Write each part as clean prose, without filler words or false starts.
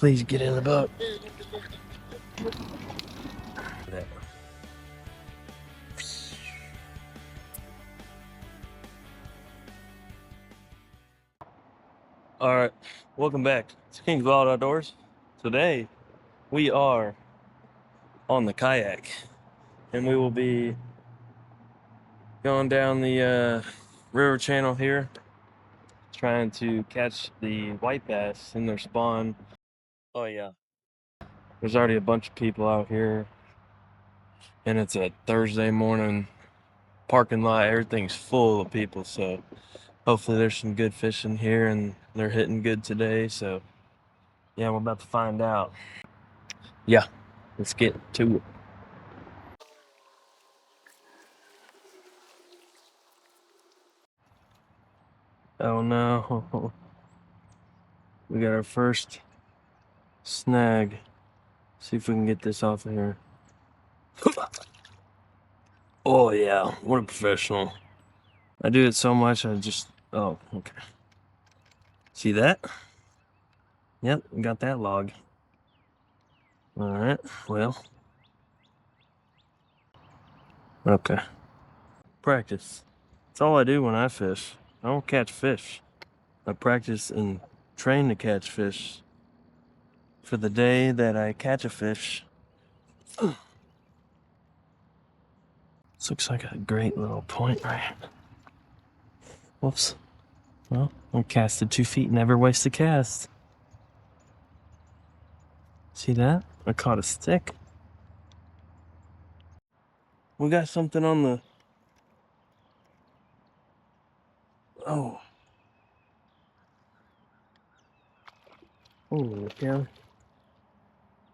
Please get in the boat. All right, welcome back to King's Wild Outdoors. Today we are on the kayak, and we will be going down the river channel here, trying to catch the white bass in their spawn. Oh yeah, there's already a bunch of people out here, and it's a Thursday morning parking lot. Everything's full of people, so hopefully there's some good fishing here, and they're hitting good today. So yeah, we're about to find out. Yeah, let's get to it. Oh no, we got our first snag. See if we can get this off of here. Oh yeah, what a professional. I do it so much, oh, okay. See that? Yep, got that log. All right, well. Okay. Practice. That's all I do when I fish. I don't catch fish. I practice and train to catch fish for the day that I catch a fish. This looks like a great little point right. Whoops. Well, I'm casted 2 feet, never waste a cast. See that? I caught a stick. We got something on the... Oh. Holy cow.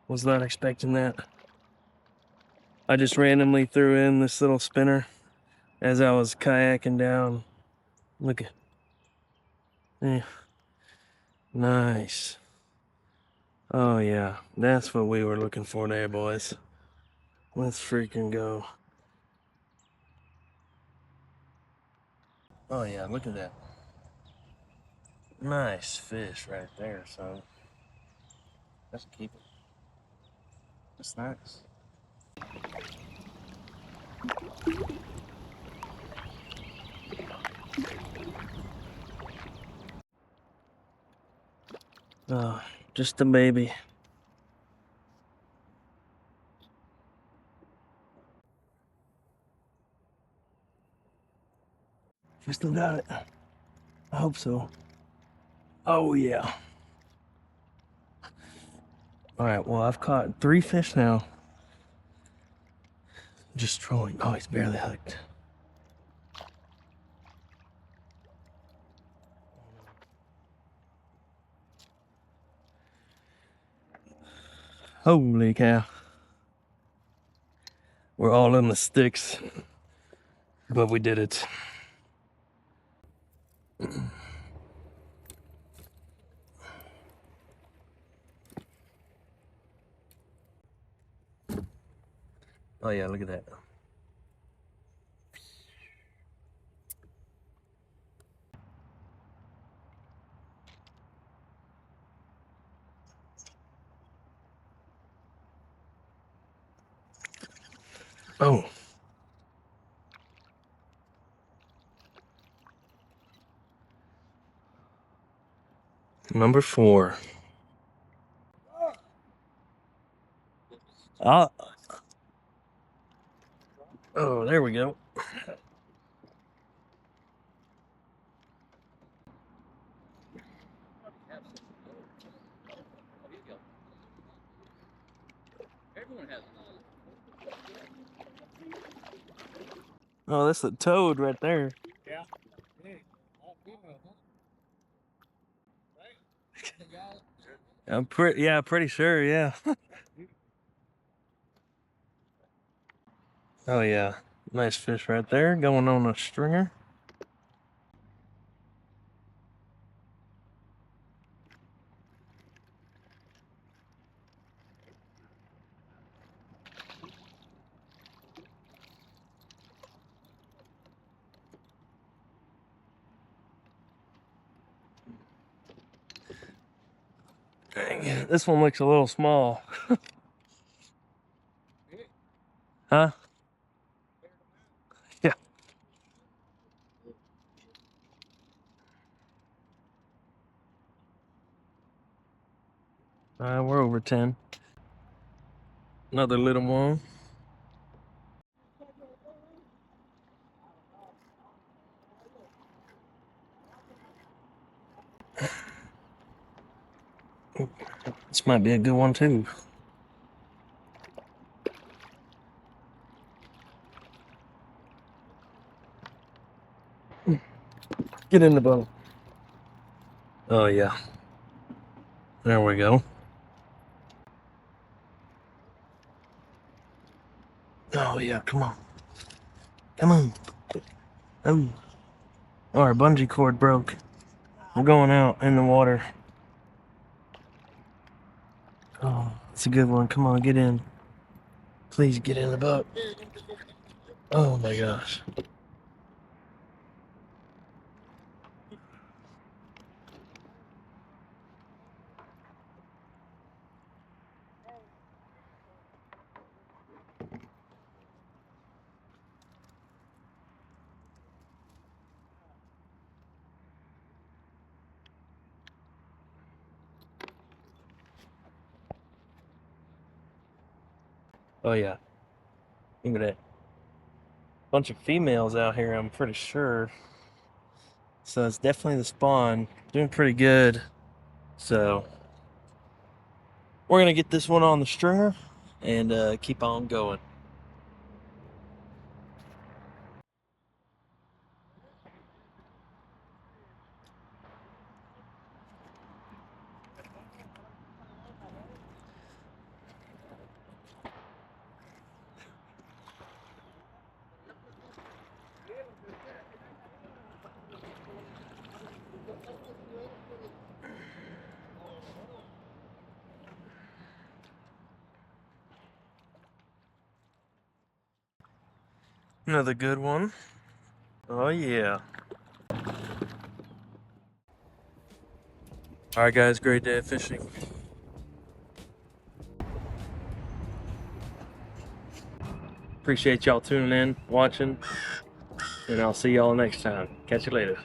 Was not expecting that. I just randomly threw in this little spinner as I was kayaking down. Look at... Yeah. Nice. Oh yeah, that's what we were looking for there, boys. Let's freaking go. Oh yeah, look at that. Nice fish right there, son. Let's keep it. That's nice. Oh, just a baby. We still got it. I hope so. Oh yeah. All right, well, I've caught 3 fish now. Just trolling. Oh, he's barely hooked. Holy cow. We're all in the sticks, but we did it. Oh yeah, look at that. Oh. Number 4. Oh, oh, there we go. Oh, that's a toad right there. Yeah. I'm pretty sure, yeah. Oh yeah, nice fish right there, going on a stringer. Dang. This one looks a little small. Huh? Yeah. We're over 10. Another little one. This might be a good one too. Get in the boat. Oh yeah. There we go. Oh yeah, come on. Come on. Oh. Our bungee cord broke. We're going out in the water. Oh, it's a good one. Come on, get in. Please get in the boat. Oh my gosh. Oh yeah. Look at that. Bunch of females out here, I'm pretty sure. So it's definitely the spawn. Doing pretty good. So we're gonna get this one on the stringer and keep on going. Another good one. Oh yeah. Alright guys, great day of fishing. Appreciate y'all tuning in, watching, and I'll see y'all next time. Catch you later.